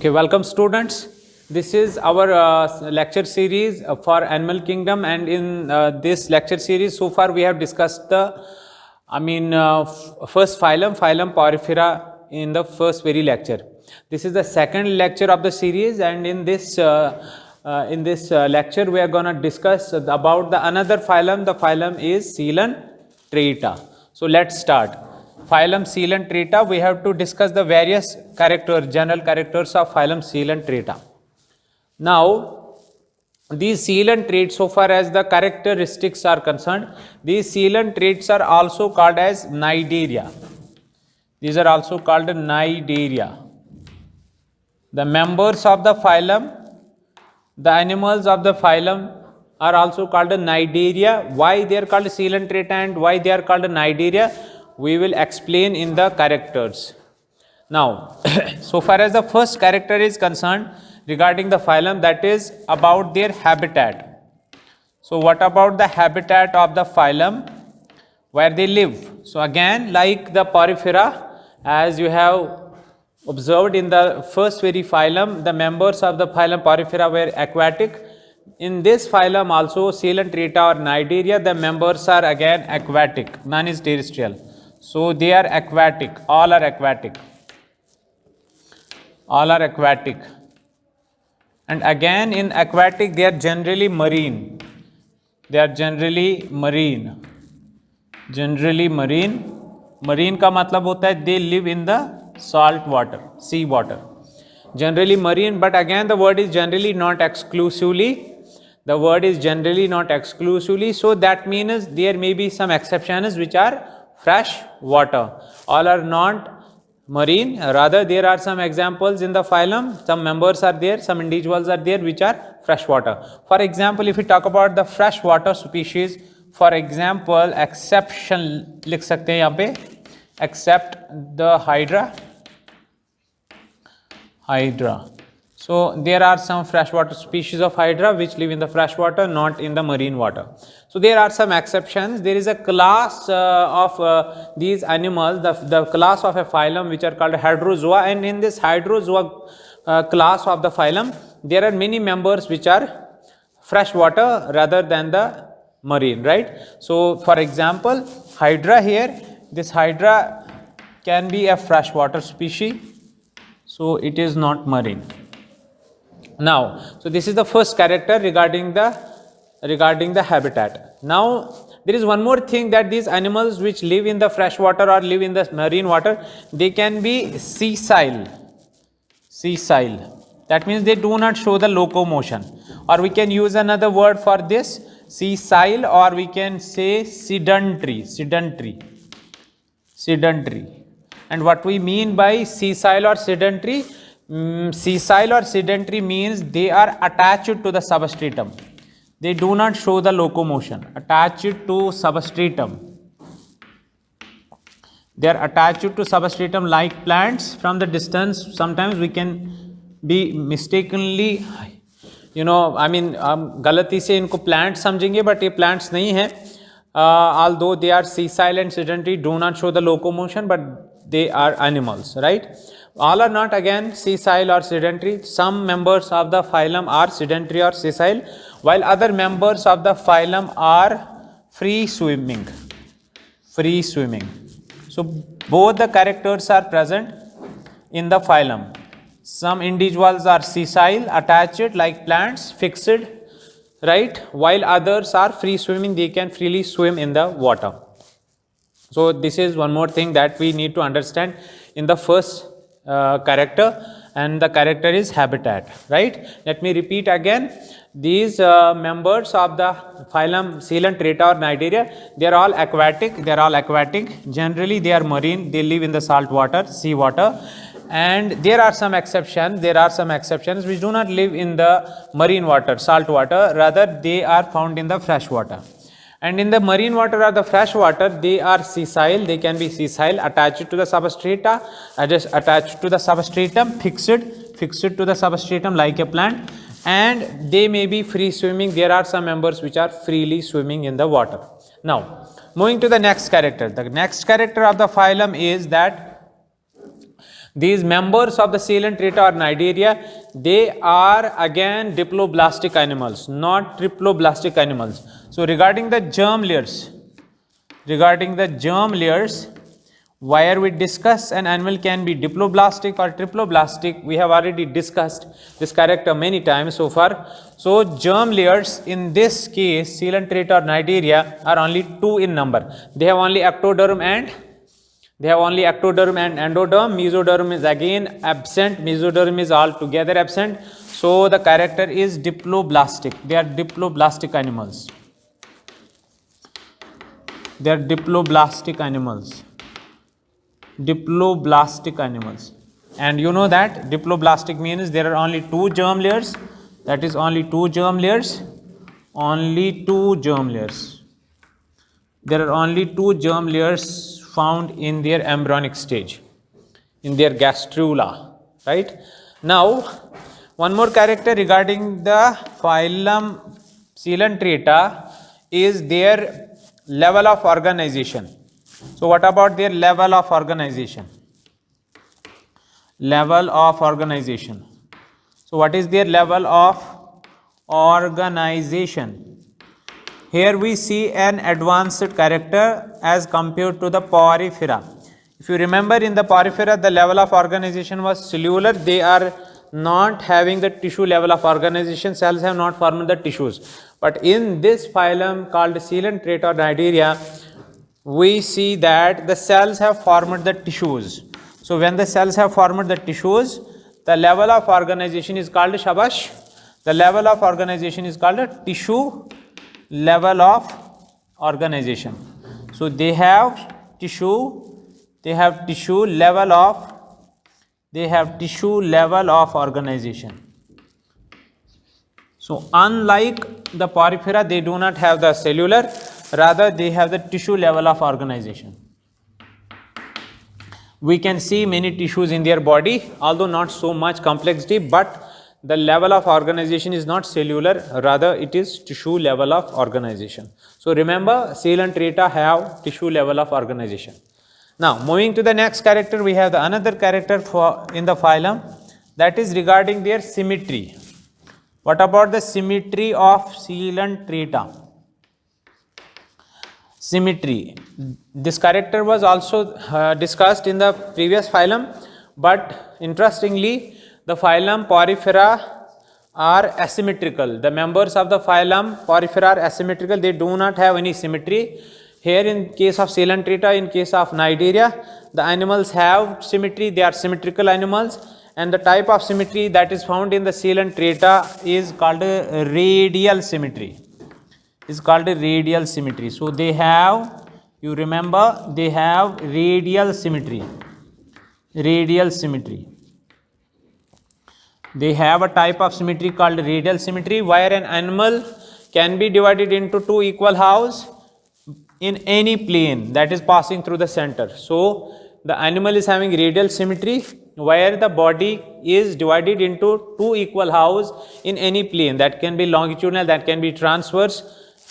Okay, welcome students. This is our lecture series for Animal Kingdom, and in this lecture series, so far we have discussed the, first phylum, phylum Porifera, in the first very lecture. This is the second lecture of the series, and in this lecture we are going to discuss about the another phylum. The phylum is Coelenterata. So let's start. Phylum Coelenterata, we have to discuss the various general characters of phylum Coelenterata. Now, these Coelentrates, so far as the characteristics are concerned, these Coelentrates are also called as Cnidaria. These are also called Cnidaria. The members of the phylum, the animals of the phylum are also called Cnidaria. Why they are called Coelenterata and why they are called Cnidaria, we will explain in the characters. Now, so far as the first character is concerned regarding the phylum, that is about their habitat. So what about the habitat of the phylum, where they live? So again, like the Porifera, as you have observed in the first very phylum, the members of the phylum Porifera were aquatic. In this phylum also, Coelenterata or Cnidaria, the members are again aquatic, none is terrestrial. So they are aquatic, all are aquatic. All are aquatic. And again in aquatic they are generally marine. They are generally marine. Generally marine. Marine का मतलब होता है they live in the salt water, sea water. Generally marine, but again the word is generally, not exclusively. The word is generally, not exclusively. So that means there may be some exceptions which are fresh water. All are not marine, rather there are some examples in the phylum, some members are there, some individuals are there which are freshwater. For example, if we talk about the freshwater species, for example, exception लिख सकते हैं यहाँ पे, except the hydra. So there are some freshwater species of hydra which live in the freshwater, not in the marine water. So there are some exceptions. There is a class of these animals, the class of a phylum which are called Hydrozoa, and in this Hydrozoa class of the phylum, there are many members which are freshwater rather than the marine, right? So for example, hydra here, this hydra can be a freshwater species, so it is not marine. Now, so this is the first character regarding the habitat. Now, there is one more thing, that these animals which live in the fresh water or live in the marine water, they can be sessile. That means they do not show the locomotion, or we can use another word for this, sessile, or we can say sedentary. And what we mean by sessile or sedentary? Sessile or sedentary means they are attached to the substratum. They do not show the locomotion. Attached to substratum. They are attached to substratum like plants. From the distance, sometimes we can be mistakenly, गलती से इनको plants समझेंगे, but ये plants नहीं है. Although they are sessile and sedentary, do not show the locomotion, but they are animals, right? All are not again sessile or sedentary. Some members of the phylum are sedentary or sessile, while other members of the phylum are free swimming. So both the characters are present in the phylum. Some individuals are sessile, attached like plants, fixed, right? While others are free swimming, they can freely swim in the water. So this is one more thing that we need to understand in the first character, and the character is habitat, right? Let me repeat again. These members of the phylum Coelenterata or Cnidaria, they are all aquatic. Generally they are marine, they live in the salt water, sea water, and there are some exceptions which do not live in the marine water, salt water, rather they are found in the fresh water. And in the marine water or the fresh water, they are sessile, they can be sessile, attached to the substrata, attached to the substratum, fixed to the substratum like a plant, and they may be free swimming. There are some members which are freely swimming in the water. Now, moving to the next character. The next character of the phylum is that These members of the Coelenterata or Cnidaria, they are again diploblastic animals, not triploblastic animals. So regarding the germ layers, where we discuss an animal can be diploblastic or triploblastic, we have already discussed this character many times so far. So germ layers in this case, Coelenterata or Cnidaria, are only 2 in number. They have only ectoderm and endoderm. Mesoderm is again absent. Mesoderm is altogether absent. So the character is diploblastic. They are diploblastic animals. They are diploblastic animals. And you know that diploblastic means there are only 2 germ layers. That is only 2 germ layers. There are only 2 germ layers found in their embryonic stage, in their gastrula, right? Now, one more character regarding the phylum Coelenterata is their level of organization. So what about their level of organization? So what is their level of organization? Here we see an advanced character as compared to the Porifera. If you remember, in the Porifera, the level of organization was cellular. They are not having the tissue level of organization. Cells have not formed the tissues. But in this phylum called Coelenterata or Cnidaria, we see that the cells have formed the tissues. So when the cells have formed the tissues, the level of organization is called shabash. The level of organization is called a tissue level of organization. So they have tissue level of organization. So unlike the Porifera, they do not have the cellular, rather they have the tissue level of organization. We can see many tissues in their body, although not so much complexity, but the level of organization is not cellular, rather it is tissue level of organization. So remember, Coelenterata have tissue level of organization. Now moving to the next character, we have the another character in the phylum, that is regarding their symmetry. What about the symmetry of Coelenterata? Symmetry. This character was also discussed in the previous phylum, but interestingly, the phylum Porifera are asymmetrical. The members of the phylum Porifera are asymmetrical. They do not have any symmetry. Here in case of Coelenterata, in case of Cnidaria, the animals have symmetry. They are symmetrical animals. And the type of symmetry that is found in the Coelenterata is called radial symmetry. So they have, you remember, they have radial symmetry. They have a type of symmetry called radial symmetry, where an animal can be divided into 2 equal halves in any plane that is passing through the center. So the animal is having radial symmetry, where the body is divided into 2 equal halves in any plane. That can be longitudinal, that can be transverse,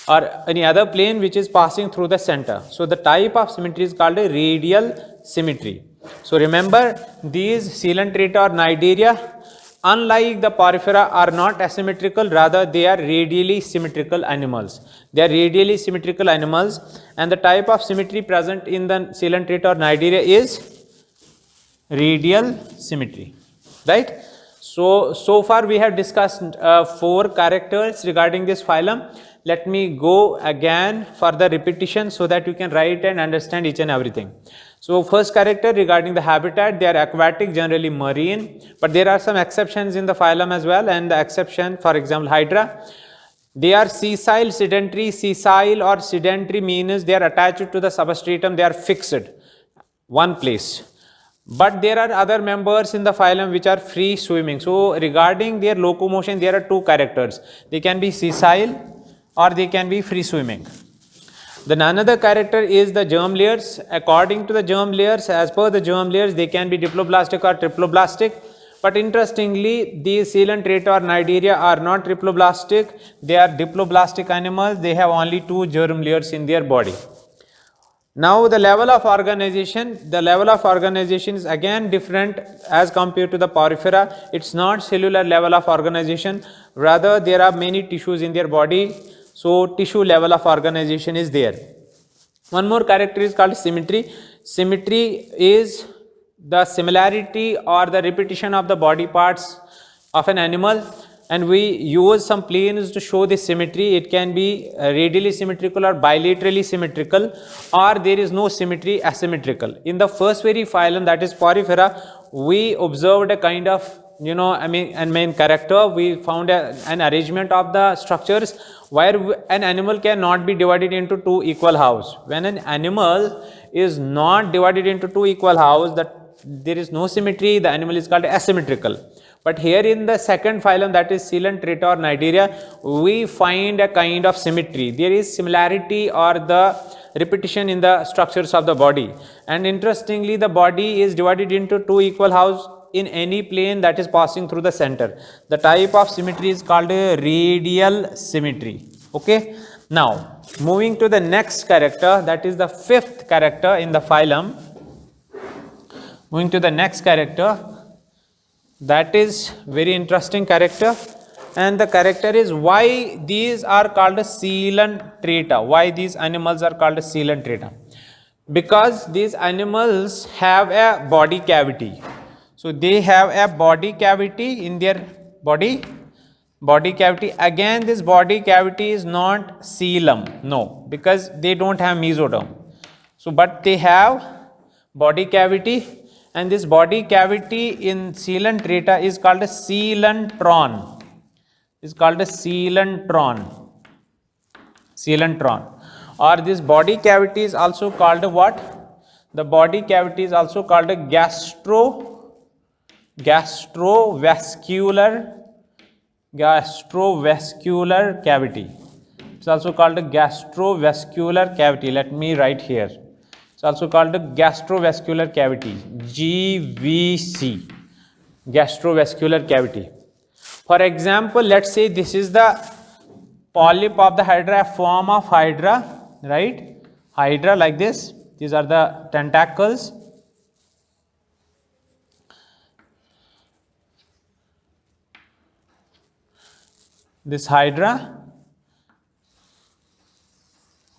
or any other plane which is passing through the center. So the type of symmetry is called a radial symmetry. So remember, these Coelenterata or Cnidaria, unlike the Porifera, are not asymmetrical, rather they are radially symmetrical animals. And the type of symmetry present in the Coelenterata or Cnidaria is radial symmetry, right? So far we have discussed 4 characters regarding this phylum. Let me go again for the repetition so that you can write and understand each and everything. So first character regarding the habitat, they are aquatic, generally marine, but there are some exceptions in the phylum as well. And the exception, for example, Hydra, they are sessile, sedentary. Sessile or sedentary means they are attached to the substratum, they are fixed one place. But there are other members in the phylum which are free swimming. So regarding their locomotion, there are 2 characters. They can be sessile or they can be free swimming. Then another character is the germ layers. According to the germ layers, as per the germ layers, they can be diploblastic or triploblastic. But interestingly, these Coelenterata or Cnidaria are not triploblastic. They are diploblastic animals. They have only 2 germ layers in their body. Now the level of organization is again different as compared to the porifera. It's not cellular level of organization, rather there are many tissues in their body, so tissue level of organization is there. One more character is called symmetry. Symmetry is the similarity or the repetition of the body parts of an animal, and we use some planes to show this symmetry. It can be radially symmetrical or bilaterally symmetrical, or there is no symmetry, asymmetrical. In the first very phylum, that is porifera, we observed a kind of main character. We found an arrangement of the structures where an animal cannot be divided into two equal halves. When an animal is not divided into two equal halves, that there is no symmetry, the animal is called asymmetrical. But here in the second phylum, that is Coelant, Treta or Cnidaria, we find a kind of symmetry. There is similarity or the repetition in the structures of the body. And interestingly, the body is divided into two equal halves in any plane that is passing through the center. The type of symmetry is called a radial symmetry. Okay. Now, moving to the next character, that is the fifth character in the phylum. Moving to the next character, that is very interesting character, and the character is why these are called Coelant Treta. Why these animals are called Coelant Treta? Because these animals have a body cavity. So they have a body cavity in their body cavity. Again, this body cavity is not coelom, no, because they don't have mesoderm. So but they have body cavity, and this body cavity in Coelant Treta is called a coelentron. Is called a coelentron. Or this body cavity is also called a what? The body cavity is also called a gastrovascular cavity. It's also called a gastrovascular cavity. Let me write here. It's also called a gastrovascular cavity, GVC, gastrovascular cavity. For example, let's say this is the polyp of the hydra, a form of hydra, right? Hydra like this. These are the tentacles. This hydra.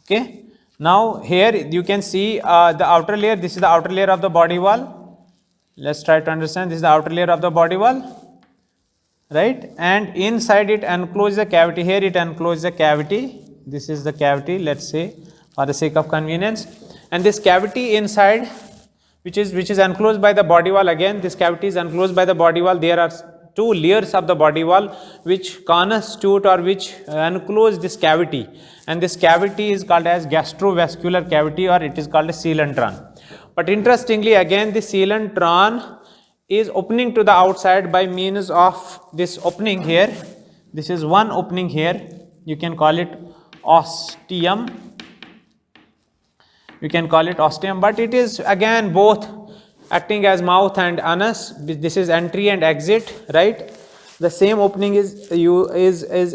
Okay. Now here you can see the outer layer. This is the outer layer of the body wall. Let's try to understand. This is the outer layer of the body wall, right? And inside it encloses a cavity. Here it encloses a cavity. This is the cavity, let's say, for the sake of convenience. And this cavity inside, which is enclosed by the body wall. Again, this cavity is enclosed by the body wall. There are two layers of the body wall which constitute or which enclose this cavity, and this cavity is called as gastrovascular cavity, or it is called a coelentron. But interestingly, again, the coelentron is opening to the outside by means of this opening here. This is one opening here. You can call it ostium. But it is again both acting as mouth and anus. This is entry and exit, right? The same opening is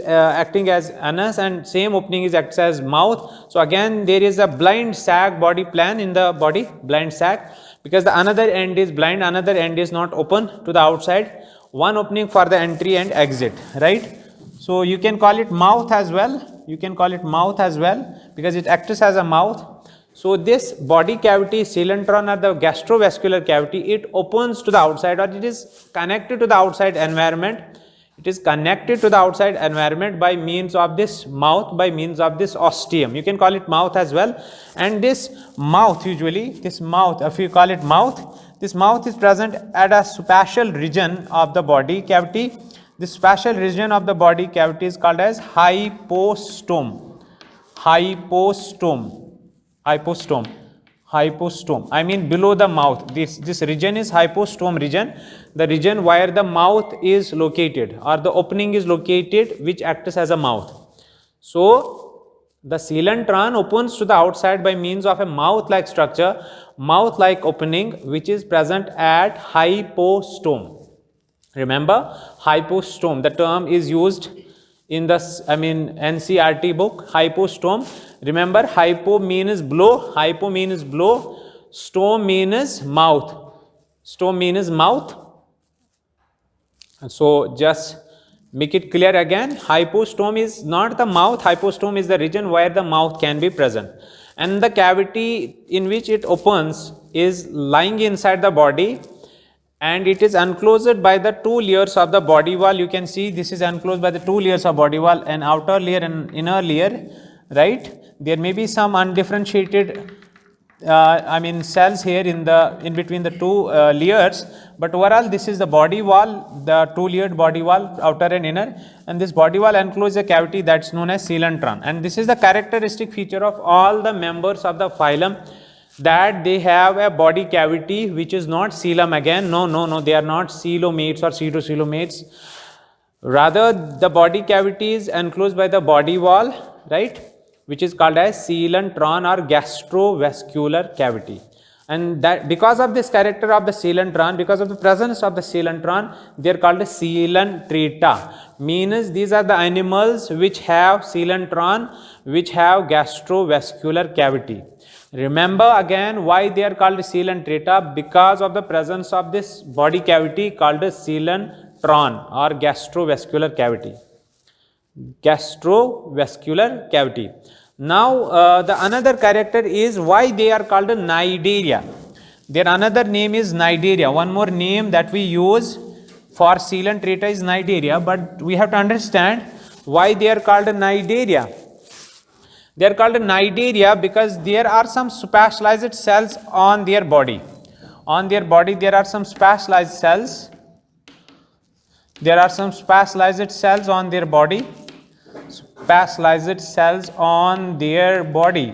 acting as anus, and same opening acts as mouth. So again, there is a blind sac body plan in the body, blind sac, because the another end is blind, another end is not open to the outside. One opening for the entry and exit, right? So you can call it mouth as well. Because it acts as a mouth. So this body cavity, coelentron, or the gastrovascular cavity, it opens to the outside, or it is connected to the outside environment. By means of this mouth, by means of this ostium. You can call it mouth as well. And this mouth, if you call it mouth, this mouth is present at a superficial region of the body cavity. This superficial region of the body cavity is called as hypostome. I mean below the mouth. This region is hypostome region, the region where the mouth is located, or the opening is located, which acts as a mouth. So the coelentron opens to the outside by means of a mouth-like structure, mouth-like opening, which is present at hypostome. Remember, hypostome, the term is used in the NCERT book, hypostome. Remember, hypo means blow, stome means mouth. Stome means mouth. So just make it clear again, hypostome is not the mouth, hypostome is the region where the mouth can be present, and the cavity in which it opens is lying inside the body, and it is enclosed by the two layers of the body wall. You can see this is enclosed by the two layers of body wall, an outer layer and inner layer, right? There may be some undifferentiated cells here in between the two layers, but overall this is the body wall, the two layered body wall, outer and inner, and this body wall encloses a cavity that's known as coelentron. And this is the characteristic feature of all the members of the phylum, that they have a body cavity which is not coelom. Again, no, they are not coelomates or pseudocoelomates. Rather, the body cavity is enclosed by the body wall, right, which is called as coelentron or gastrovascular cavity. And that because of this character of the coelentron, because of the presence of the coelentron, they are called coelenterata. Means these are the animals which have coelentron, which have gastrovascular cavity. Remember again why they are called coelenterata, because of the presence of this body cavity called coelentron or gastrovascular cavity. Gastrovascular cavity. Now the another character is why they are called cnidaria. Their another name is cnidaria. One more name that we use for coelenterata is cnidaria, but we have to understand why they are called cnidaria. They are called cnidaria because there are some specialized cells on their body. On their body there are some specialized cells. There are some specialized cells on their body. Specialized cells on their body.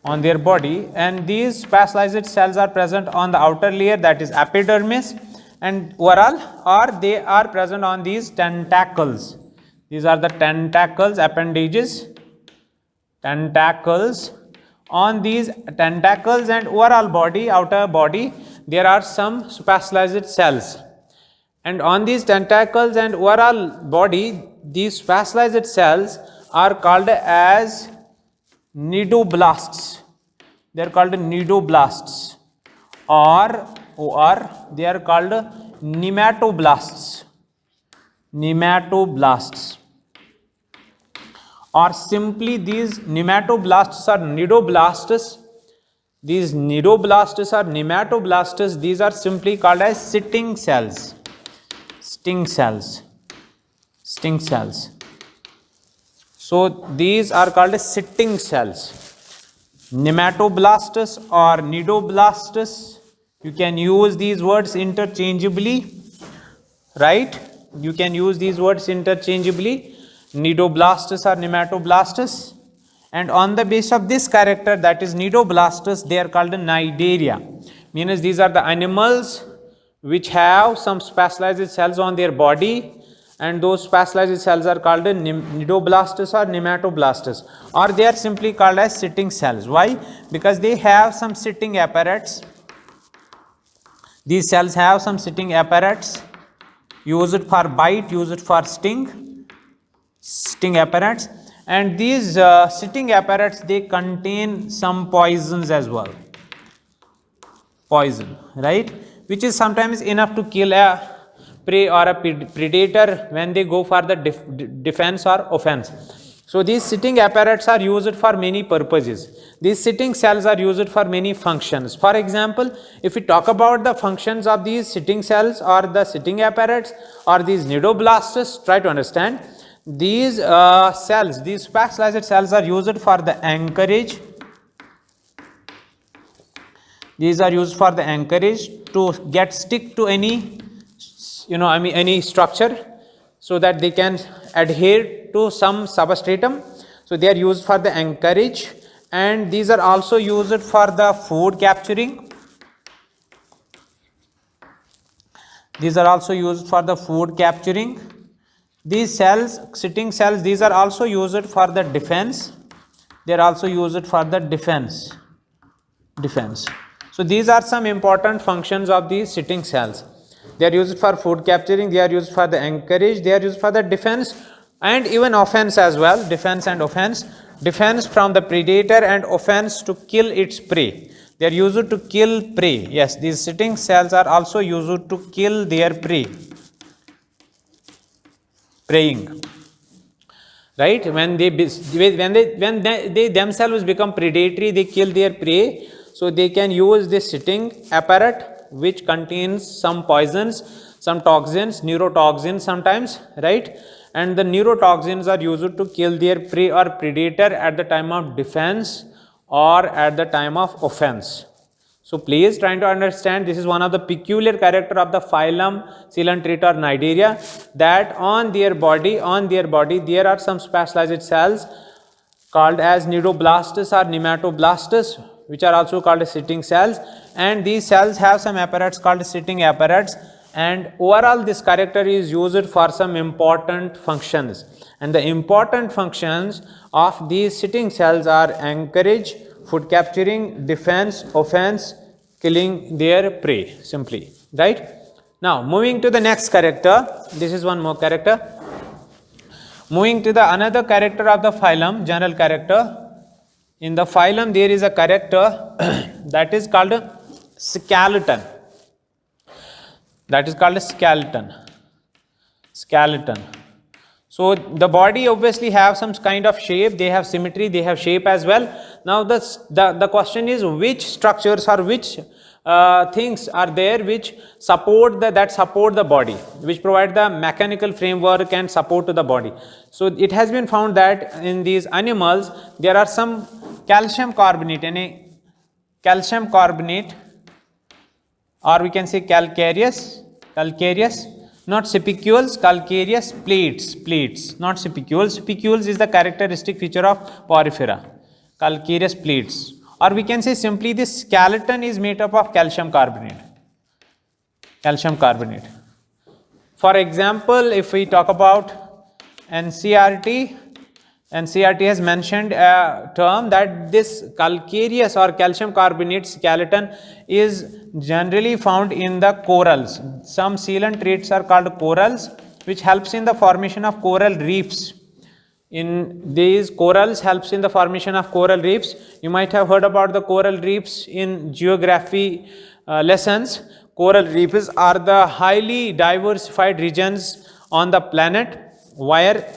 And these specialized cells are present on the outer layer, that is epidermis, and overall, or they are present on these tentacles. These are the tentacles, appendages. Tentacles. On these tentacles and overall body, outer body, there are some specialized cells. And on these tentacles and overall body, these specialized cells are called as cnidoblasts. They are called cnidoblasts, or they are called nematoblasts. Nematoblasts. Or simply these nematoblasts are cnidoblasts. These cnidoblasts are nematoblasts. These are simply called as sitting cells. Sting cells. So these are called as sitting cells. Nematoblasts or cnidoblasts. You can use these words interchangeably, right? You can use these words interchangeably. Cnidoblasts or nematoblasts, and on the basis of this character, that is cnidoblasts, they are called cnidaria. Means these are the animals which have some specialized cells on their body, and those specialized cells are called cnidoblasts or nematoblasts, or they are simply called as sitting cells. Why? Because they have some sitting apparatus. These cells have some sitting apparatus, used for bite, used for sting apparatus, and these sitting apparatus, they contain some poisons as well. Poison, right? Which is sometimes enough to kill a prey or a predator when they go for the defense or offense. So these sitting apparatus are used for many purposes. These sitting cells are used for many functions. For example, if we talk about the functions of these sitting cells or the sitting apparatus or these cnidoblasts, try to understand. These cells, these specialized cells are used for the anchorage. These are used for the anchorage to stick to any, any structure, so that they can adhere to some substratum. So they are used for the anchorage, and these are also used for the food capturing. These are also used for the food capturing. These cells, sitting cells, these are also used for the defense. They are also used for the defense. So these are some important functions of these sitting cells. They are used for food capturing, they are used for the anchorage, they are used for the defense, and even offense as well, defense and offense. Defense from the predator and offense to kill its prey. They are used to kill prey. Yes, these sitting cells are also used to kill their prey. Preying. Right? When they themselves become predatory, they kill their prey. So they can use this sitting apparatus which contains some poisons, some toxins, neurotoxins sometimes, right? And the neurotoxins are used to kill their prey or predator at the time of defense or at the time of offense. So please try to understand, this is one of the peculiar character of the phylum Coelenterata or Cnidaria, that on their body there are some specialized cells called as cnidoblastis or nematoblastis, which are also called as sitting cells, and these cells have some apparatus called sitting apparatus, and overall this character is used for some important functions, and the important functions of these sitting cells are anchorage, food capturing, defense, offense, killing their prey simply, right? Now moving to the next character, this is one more character. Moving to the another character of the phylum, general character. In the phylum there is a character that is called skeleton. That is called a skeleton. Skeleton. So the body obviously have some kind of shape, they have symmetry, they have shape as well. Now the question is, which structures or which things are there which support the body, which provide the mechanical framework and support to the body. So it has been found that in these animals there are some calcium carbonate, or we can say calcareous, not spicules, calcareous plates, not spicules. Spicules is the characteristic feature of porifera, calcareous plates. Or we can say simply this skeleton is made up of calcium carbonate. For example, if we talk about NCERT has mentioned a term that this calcareous or calcium carbonate skeleton is generally found in the corals. Some coelentrates are called corals, which helps in the formation of coral reefs. In these corals helps in the formation of coral reefs. You might have heard about the coral reefs in geography lessons. Coral reefs are the highly diversified regions on the planet where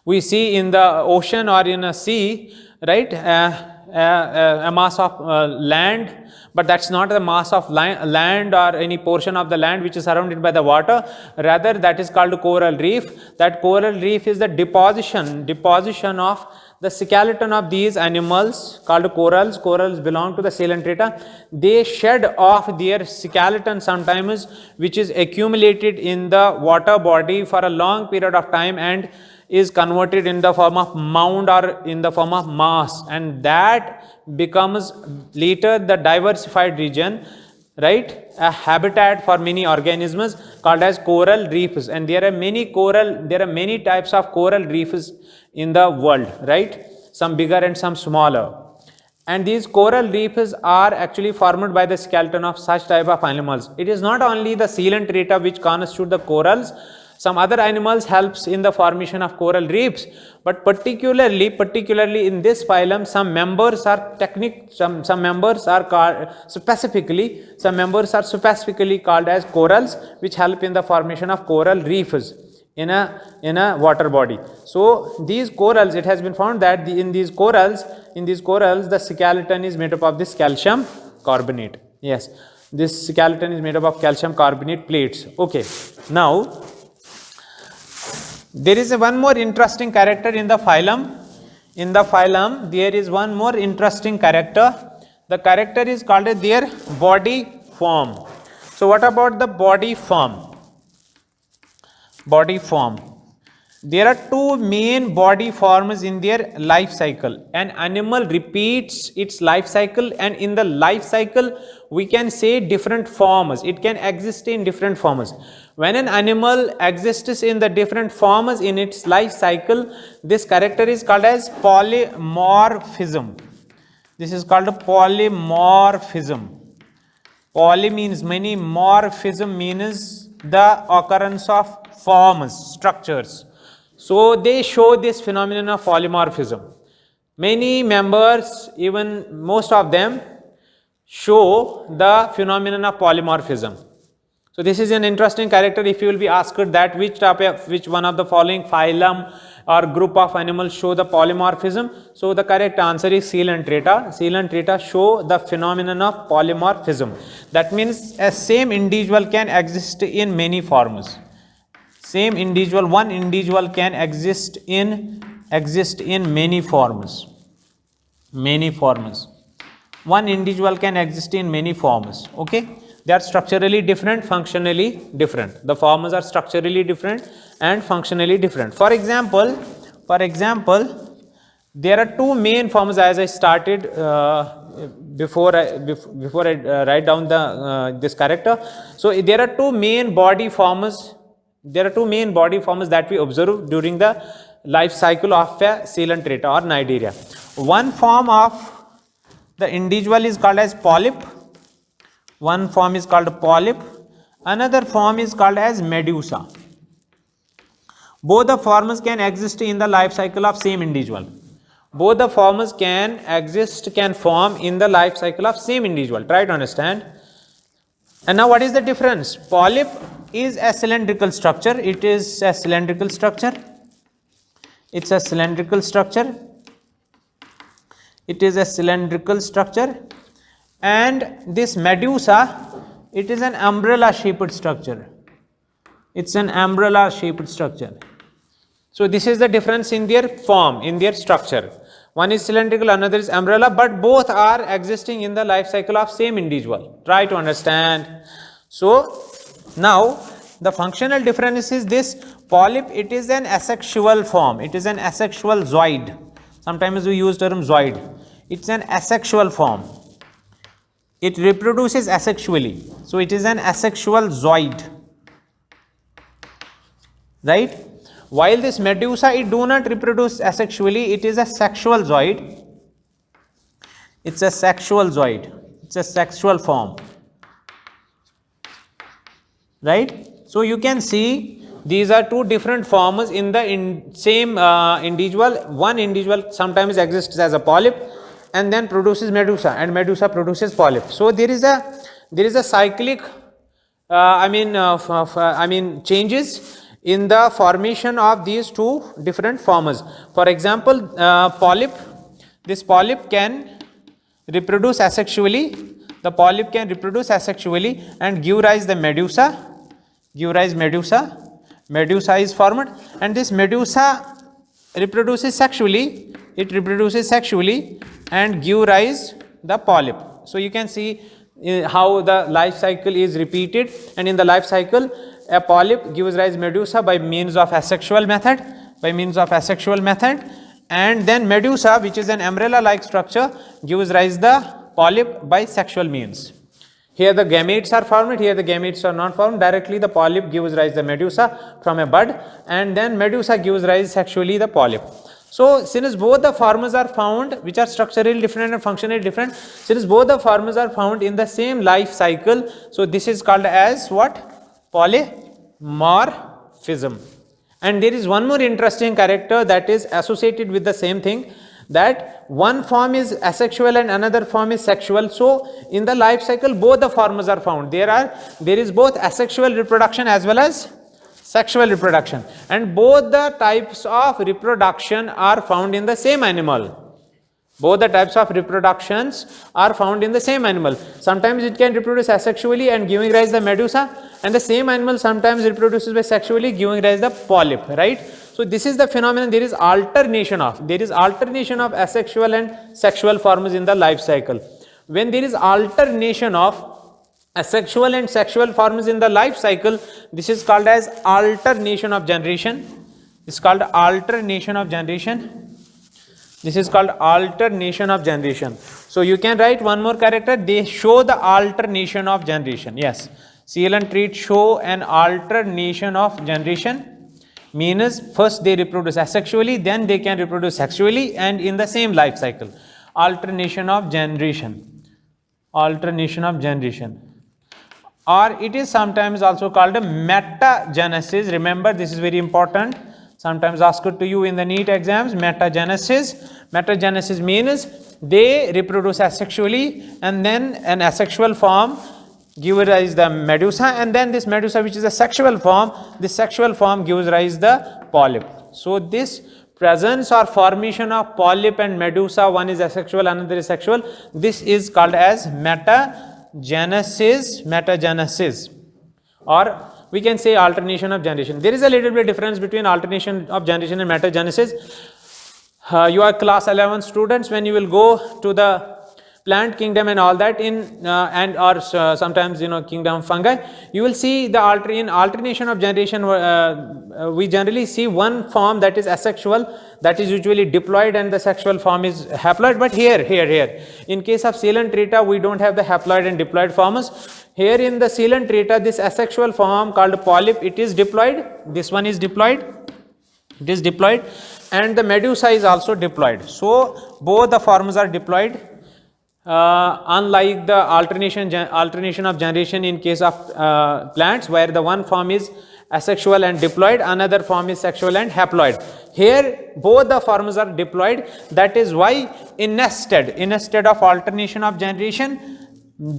we see in the ocean or in a sea, right, a mass of land, but that's not the mass of land or any portion of the land which is surrounded by the water. Rather, that is called coral reef. That coral reef is the deposition of the skeleton of these animals called corals. Corals belong to the Coelenterata. They shed off their skeleton sometimes, which is accumulated in the water body for a long period of time and is converted in the form of mound or in the form of mass, and that becomes later the diversified region, right, a habitat for many organisms called as coral reefs. And there are many types of coral reefs in the world, right, some bigger and some smaller. And these coral reefs are actually formed by the skeleton of such type of animals. It is not only the Coelenterata which constitute the corals. Some other animals helps in the formation of coral reefs, but particularly in this phylum, some members are specifically called as corals, which help in the formation of coral reefs in a water body. So these corals, it has been found that in these corals the skeleton is made up of this calcium carbonate. Yes, this skeleton is made up of calcium carbonate plates. Okay, now there is one more interesting character in the phylum. In the phylum, there is one more interesting character. The character is called their body form. So what about the body form? Body form. There are two main body forms in their life cycle. An animal repeats its life cycle, and in the life cycle we can say different forms. It can exist in different forms. When an animal exists in the different forms in its life cycle, this character is called as polymorphism. This is called polymorphism. Poly means many, morphism means the occurrence of forms, structures. So they show this phenomenon of polymorphism. Many members, even most of them, show the phenomenon of polymorphism. So this is an interesting character. If you will be asked that which one of the following phylum or group of animals show the polymorphism, so the correct answer is Coelenterata. Coelenterata show the phenomenon of polymorphism. That means a same individual can exist in many forms. Same individual, one individual can exist in many forms. Many forms. One individual can exist in many forms. Okay, they are structurally different, functionally different. The forms are structurally different and functionally different. For example, there are two main forms, as I started before I write down the this character. So there are two main body forms. There are two main body forms that we observe during the life cycle of a Coelenterata or Cnidaria. One form of the individual is called as polyp. One form is called polyp. Another form is called as medusa. Both the forms can exist in the life cycle of same individual. Both the forms can form in the life cycle of same individual. Try to understand. And now what is the difference? Polyp is a cylindrical structure. It is a cylindrical structure. It's a cylindrical structure. It is a cylindrical structure. And this medusa, it is an umbrella shaped structure. It's an umbrella shaped structure. So this is the difference in their form, in their structure. One is cylindrical, another is umbrella, but both are existing in the life cycle of same individual. Try to understand. So now the functional difference is this: polyp, it is an asexual form. It is an asexual zooid. Sometimes we use term zooid. It's an asexual form. It reproduces asexually. So it is an asexual zooid. Right? While this medusa, it do not reproduce asexually, it is a sexual zooid. It's a sexual zooid. It's a sexual form. Right? So you can see these are two different forms in the same individual. One individual sometimes exists as a polyp and then produces medusa, and medusa produces polyp. So there is a cyclic changes in the formation of these two different forms. For example, polyp, this polyp can reproduce asexually. The polyp can reproduce asexually and give rise the medusa. Medusa is formed, and this medusa reproduces sexually. It reproduces sexually and give rise the polyp. So you can see how the life cycle is repeated, and in the life cycle a polyp gives rise medusa by means of asexual method, and then medusa, which is an umbrella like structure, gives rise the polyp by sexual means. Here the gametes are formed, here the gametes are not formed. Directly the polyp gives rise the medusa from a bud, and then medusa gives rise sexually the polyp. So since both the forms are found, which are structurally different and functionally different, since both the forms are found in the same life cycle, so this is called as what? Polymorphism. And there is one more interesting character that is associated with the same thing, that one form is asexual and another form is sexual. So in the life cycle both the forms are found. There is both asexual reproduction as well as sexual reproduction, and both the types of reproduction are found in the same animal. Both the types of reproductions are found in the same animal. Sometimes it can reproduce asexually and giving rise the medusa, and the same animal sometimes reproduces by sexually giving rise the polyp, right? So this is the phenomenon. There is alternation of asexual and sexual forms in the life cycle. When there is alternation of asexual and sexual forms in the life cycle, this is called as alternation of generation. This is called alternation of generation. This is called alternation of generation. So you can write one more character. They show the alternation of generation. Yes, Coelenterata show an alternation of generation. Means first they reproduce asexually, then they can reproduce sexually, and in the same life cycle. Alternation of generation. Alternation of generation. Or it is sometimes also called a metagenesis. Remember, this is very important. sometimes asked to you in the NEET exams, metagenesis. Metagenesis means they reproduce asexually, and then an asexual form give rise the medusa, and then this medusa, which is a sexual form, this sexual form gives rise the polyp. So this presence or formation of polyp and medusa, one is asexual, another is sexual, this is called as metagenesis, or we can say alternation of generation. There is a little bit difference between alternation of generation and metagenesis. You are class 11 students, when you will go to the plant kingdom and all that sometimes kingdom of fungi, you will see the alternation of generation. We generally see one form that is asexual, that is usually diploid, and the sexual form is haploid. But here in case of Coelenterata, we don't have the haploid and diploid forms. Here in the Coelenterata, this asexual form called polyp, it is diploid. This one is diploid, it is diploid, and the medusa is also diploid. So both the forms are diploid. Unlike the alternation of generation in case of plants, where the one form is asexual and diploid, another form is sexual and haploid. Here both the forms are diploid. That is why instead of alternation of generation,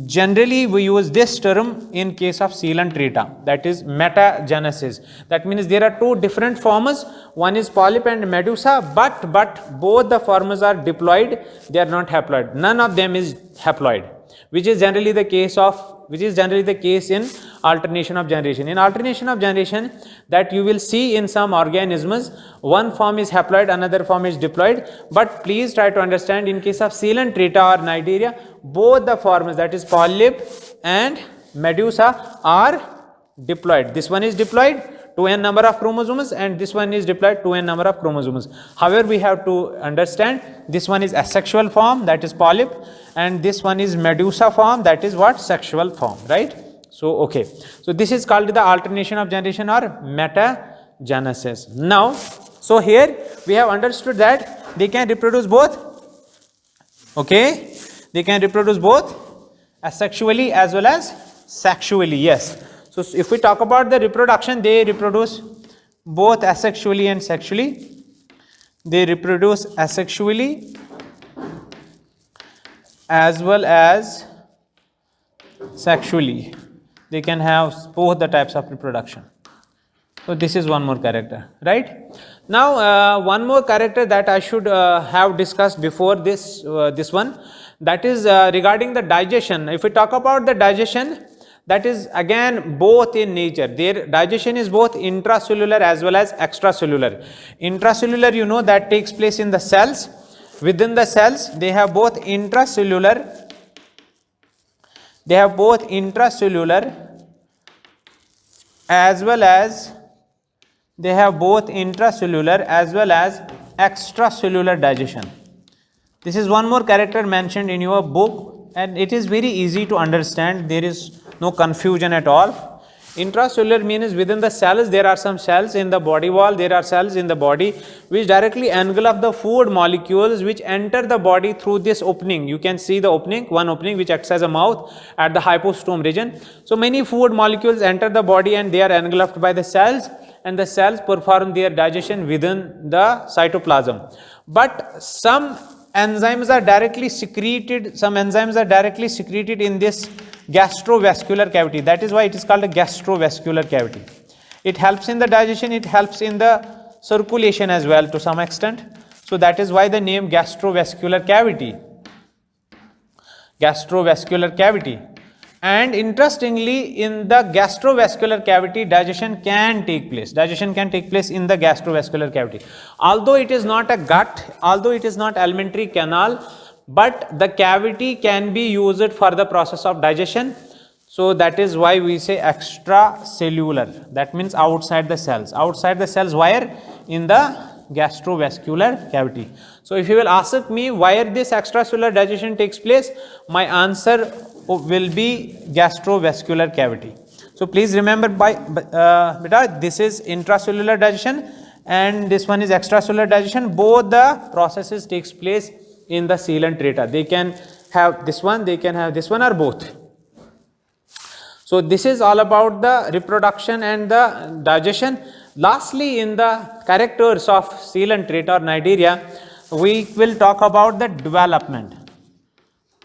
generally we use this term in case of Coelenterata, that is metagenesis. That means there are two different forms, one is polyp and medusa, but both the forms are diploid, they are not haploid. None of them is haploid, which is generally the case in alternation of generation. In alternation of generation, that you will see in some organisms, one form is haploid, another form is diploid. But please try to understand, in case of Coelenterata or Cnidaria, both the forms, that is polyp and medusa, are diploid. This one is diploid, 2n number of chromosomes, and this one is diploid, 2n number of chromosomes. However, we have to understand, this one is asexual form, that is polyp, and this one is medusa form, that is what? Sexual form, right? So okay, so this is called the alternation of generation or metagenesis. Now, so here we have understood that they can reproduce both, okay, they can reproduce both asexually as well as sexually. Yes, so if we talk about the reproduction, they reproduce both asexually and sexually. They reproduce asexually as well as sexually. They can have both the types of reproduction. So this is one more character, right? Now one more character that I should have discussed before this one, that is regarding the digestion. If we talk about the digestion, that is again both in nature. Their digestion is both intracellular as well as extracellular. Intracellular, you know, that takes place in the cells. Within the cells, they have both intracellular as well as extracellular digestion. This is one more character mentioned in your book, and it is very easy to understand. There is no confusion at all. Intracellular means within the cells, there are some cells in the body wall, there are cells in the body which directly engulf the food molecules which enter the body through this opening. You can see the opening, one opening which acts as a mouth at the hypostome region. So many food molecules enter the body and they are engulfed by the cells, and the cells perform their digestion within the cytoplasm. But some enzymes are directly secreted in this gastrovascular cavity. That is why it is called a gastrovascular cavity. It helps in the digestion, it helps in the circulation as well to some extent. So that is why the name gastrovascular cavity. And interestingly, in the gastrovascular cavity, digestion can take place. Digestion can take place in the gastrovascular cavity. Although it is not a gut, although it is not alimentary canal, but the cavity can be used for the process of digestion. So that is why we say extracellular. That means outside the cells. Outside the cells, where? In the gastrovascular cavity. So if you will ask me where this extracellular digestion takes place, my answer will be gastrovascular cavity. So please remember, this is intracellular digestion and this one is extracellular digestion. Both the processes takes place in the Coelenterata. They can have this one, they can have this one, or both. So this is all about the reproduction and the digestion. Lastly, in the characters of coelenterata or cnidaria, we will talk about the development.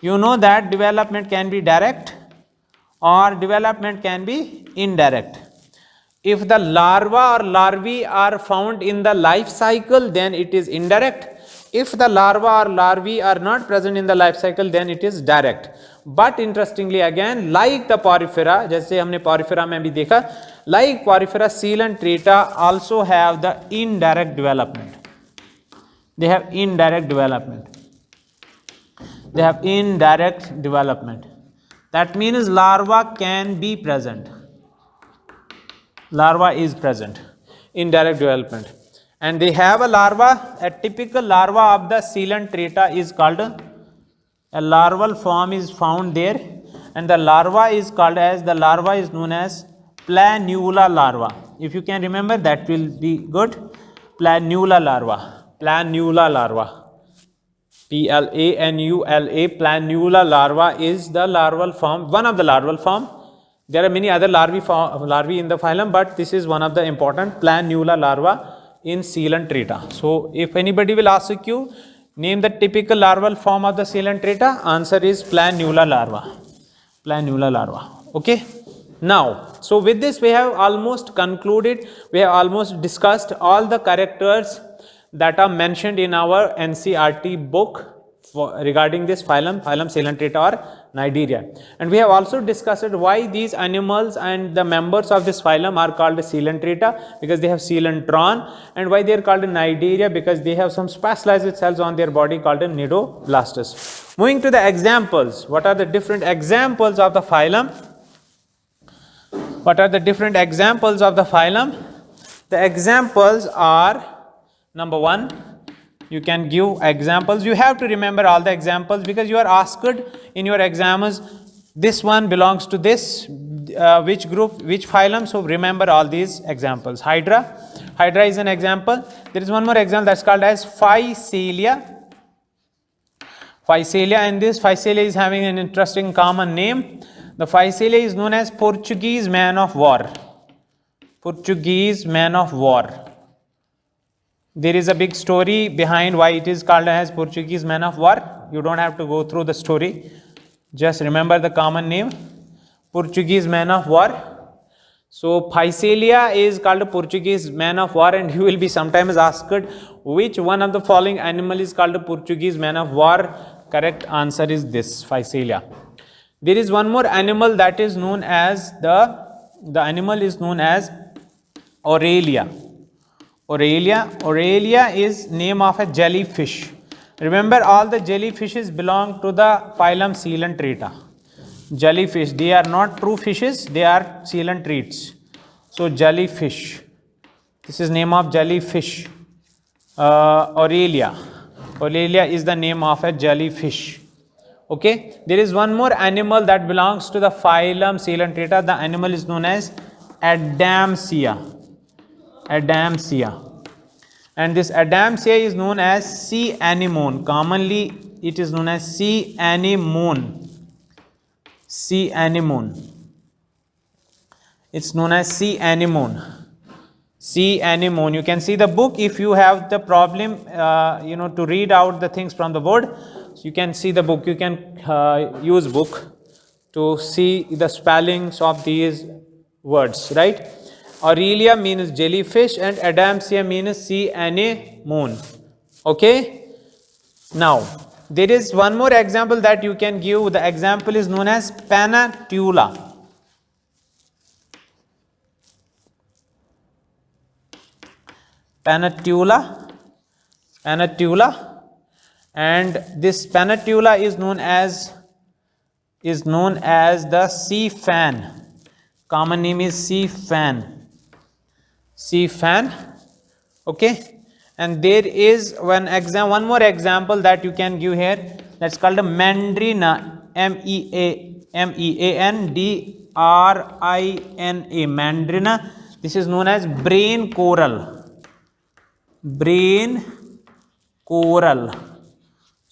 You know that development can be direct or development can be indirect. If the larva or larvae are found in the life cycle, then it is indirect. If the larva or larvae are not present in the life cycle, then it is direct. But interestingly again, like the porifera, जैसे हमने porifera में भी देखा, like porifera, coelenterata also have the indirect development. They have indirect development. They have indirect development. That means larva can be present. Larva is present in direct development, and they have a larva. A typical larva of the coelenterata is called a larval form is found there, and the larva is called as the larva is known as planula larva. If you can remember, that will be good. Planula larva, planula larva, planula, planula larva is the larval form, one of the larval form. There are many other larvae in the phylum, but this is one of the important, planula larva in coelenterata. So if anybody will ask you, name the typical larval form of the coelenterata, answer is planula larva. Planula larva. Okay. Now, so with this we have almost concluded, we have almost discussed all the characters that are mentioned in our NCERT book regarding this phylum coelenterata or cnidaria, and we have also discussed why these animals and the members of this phylum are called coelenterata, because they have coelentron, and why they are called cnidaria, because they have some specialized cells on their body called cnidoblastus. Moving to the examples, what are the different examples of the phylum? What are the different examples of the phylum? The examples are, number one, you can give examples. You have to remember all the examples because you are asked in your exams, this one belongs to this, which group, which phylum. So remember all these examples. Hydra is an example. There is one more example that's called as Physalia. And this Physalia is having an interesting common name. The Physalia is known as Portuguese man of war. Portuguese man of war. There is a big story behind why it is called as Portuguese man of war. You don't have to go through the story. Just remember the common name, Portuguese man of war. So Physalia is called Portuguese man of war, and you will be sometimes asked which one of the following animal is called Portuguese man of war. Correct answer is this, Physalia. There is one more animal that is known as the animal is known as Aurelia. Aurelia is name of a jellyfish. Remember, all the jellyfishes belong to the phylum coelenterata. Jellyfish, they are not true fishes, they are coelentrates. So jellyfish, this is name of jellyfish. Aurelia is the name of a jellyfish. Okay, there is one more animal that belongs to the phylum coelenterata. The animal is known as Adamsia. And this Adamsia is known as sea anemone. Commonly it is known as sea anemone. It's known as sea anemone. You can see the book if you have the problem to read out the things from the board. So you can see the book, you can use book to see the spellings of these words, right? Aurelia means jellyfish and Adamsia means sea anemone. Okay. Now, there is one more example that you can give. The example is known as Panatula. Panatula. And this Panatula is known as the sea fan. Common name is sea fan. Okay, and there is one more example that you can give here, that's called a Mandrina, MEANDRINA, Mandrina. This is known as brain coral.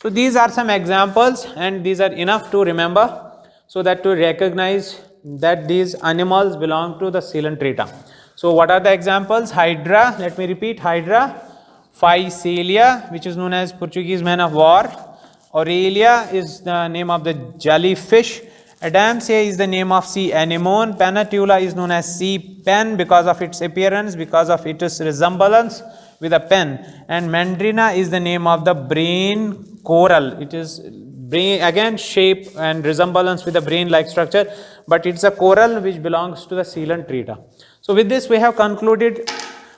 So these are some examples, and these are enough to remember, so that to recognize that these animals belong to the coelenterata. So what are the examples? Hydra, let me repeat, Hydra. Physalia, which is known as Portuguese man of war. Aurelia is the name of the jellyfish. Adamsia is the name of sea anemone. Panatula is known as sea pen because of its appearance, because of its resemblance with a pen. And Mandrina is the name of the brain coral. It is brain, again shape and resemblance with a brain-like structure, but it's a coral which belongs to the coelant Trita. So with this we have concluded.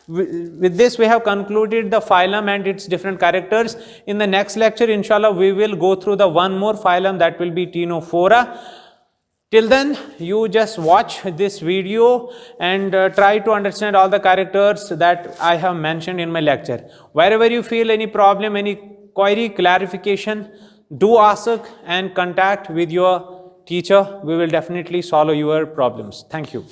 With this we have concluded the phylum and its different characters. In the next lecture, inshallah, we will go through the one more phylum, that will be Ctenophora. Till then, you just watch this video and try to understand all the characters that I have mentioned in my lecture. Wherever you feel any problem, any query, clarification, do ask and contact with your teacher. We will definitely solve your problems. Thank you.